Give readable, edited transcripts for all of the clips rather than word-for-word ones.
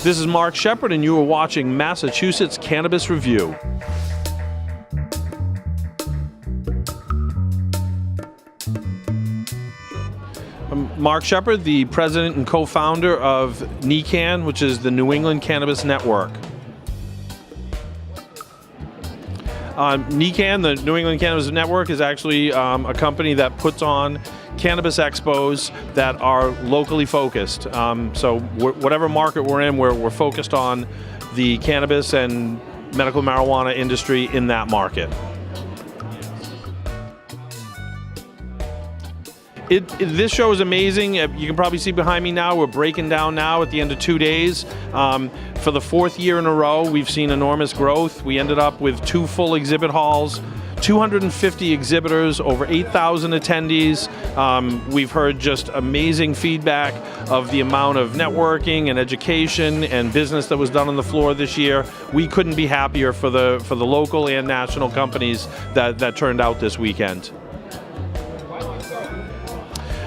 This is Marc Shepard, and you are watching Massachusetts Cannabis Review. I'm Marc Shepard, the president and co-founder of NECANN, which is the New England Cannabis Network. NECANN, the New England Cannabis Network, is actually a company that puts on cannabis expos that are locally focused. So whatever market we're in, we're focused on the cannabis and medical marijuana industry in that market. This show is amazing. You can probably see behind me now, we're breaking down now at the end of 2 days. For the fourth year in a row, we've seen enormous growth. We ended up with 2 full exhibit halls, 250 exhibitors, over 8,000 attendees. We've heard just amazing feedback of the amount of networking and education and business that was done on the floor this year. We couldn't be happier for the local and national companies that turned out this weekend.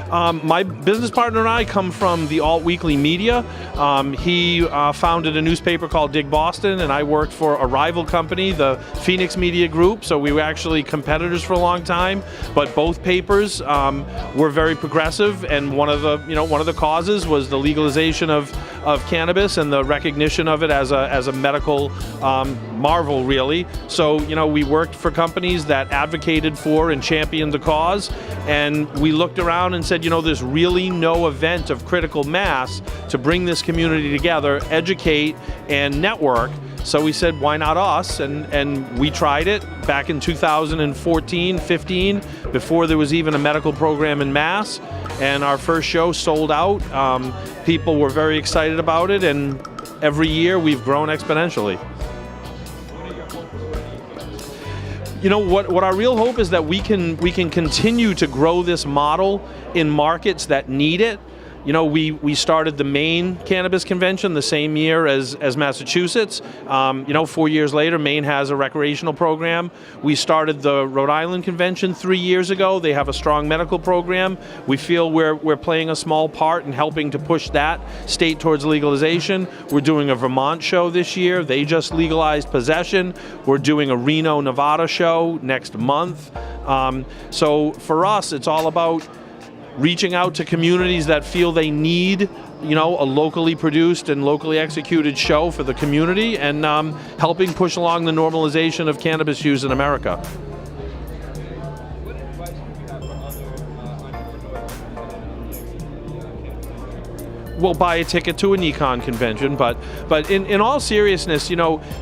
My business partner and I come from the alt weekly media. He founded a newspaper called Dig Boston, and I worked for a rival company, the Phoenix Media Group. So we were actually competitors for a long time. But both papers were very progressive, and one of the causes was the legalization of cannabis and the recognition of it as a medical marvel, really. So we worked for companies that advocated for and championed the cause, and we looked around and said, there's really no event of critical mass to bring this community together, educate, and network. So we said, why not us? And we tried it back in 2014, 15, before there was even a medical program in Mass. And our first show sold out. People were very excited about it, and every year we've grown exponentially. What our real hope is that we can continue to grow this model in markets that need it. We started the Maine Cannabis Convention the same year as Massachusetts. 4 years later, Maine has a recreational program. We started the Rhode Island Convention 3 years ago. They have a strong medical program. We feel we're playing a small part in helping to push that state towards legalization. We're doing a Vermont show this year. They just legalized possession. We're doing a Reno, Nevada show next month. So for us, it's all about reaching out to communities that feel they need, a locally produced and locally executed show for the community, and helping push along the normalization of cannabis use in America. We'll buy a ticket to a NECANN convention, but in all seriousness,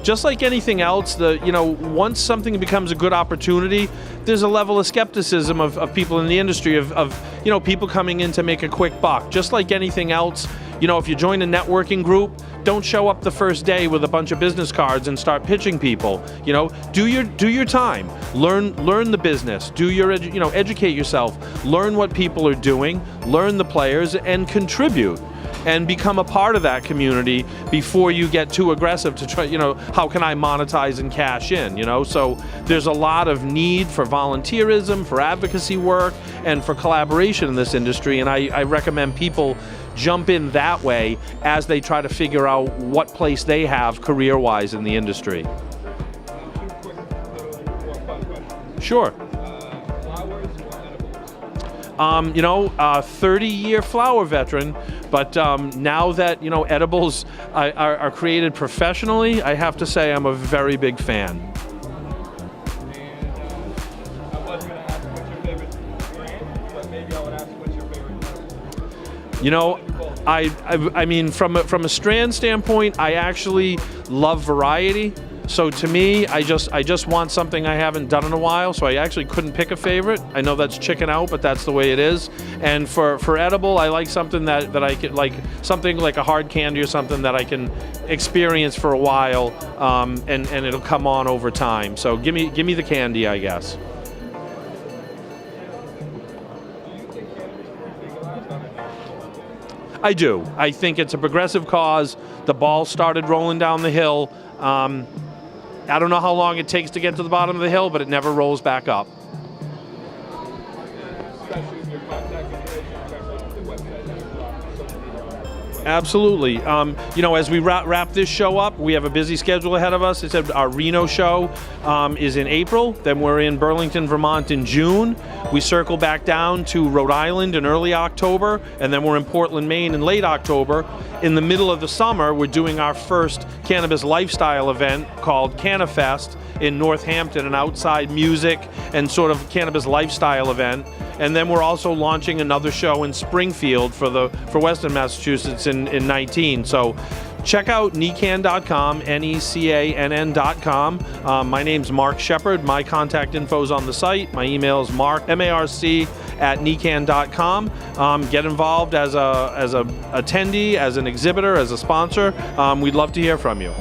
just like anything else, once something becomes a good opportunity, there's a level of skepticism of people in the industry, of people coming in to make a quick buck. Just like anything else, if you join a networking group, don't show up the first day with a bunch of business cards and start pitching people. Do your time, learn the business, educate yourself, learn what people are doing, learn the players, and contribute. And become a part of that community before you get too aggressive to try, how can I monetize and cash in, So there's a lot of need for volunteerism, for advocacy work, and for collaboration in this industry, and I recommend people jump in that way as they try to figure out what place they have career-wise in the industry. Sure. 30-year flower veteran, but now that edibles are created professionally, I have to say I'm a very big fan. I was going to ask what's your favorite brand, but maybe I would ask what's your favorite. I mean, from a strand standpoint, I actually love variety. So to me, I just want something I haven't done in a while, so I actually couldn't pick a favorite. I know that's chicken out, but that's the way it is. And for edible, I like something that I could, like something like a hard candy or something that I can experience for a while, and it'll come on over time. So give me the candy, I guess. I do. I think it's a progressive cause. The ball started rolling down the hill. I don't know how long it takes to get to the bottom of the hill, but it never rolls back up. Absolutely. As we wrap this show up, we have a busy schedule ahead of us. It's our Reno show is in April. Then we're in Burlington, Vermont in June. We circle back down to Rhode Island in early October, and then we're in Portland, Maine in late October. In the middle of the summer, we're doing our first cannabis lifestyle event called Cannafest in Northampton, an outside music and sort of cannabis lifestyle event. And then we're also launching another show in Springfield for Western Massachusetts in 19. So check out NECANN.com, NECANN.com. My name's Marc Shepard. My contact info is on the site. My email is marc@necann.com. Get involved as a attendee, as an exhibitor, as a sponsor. We'd love to hear from you.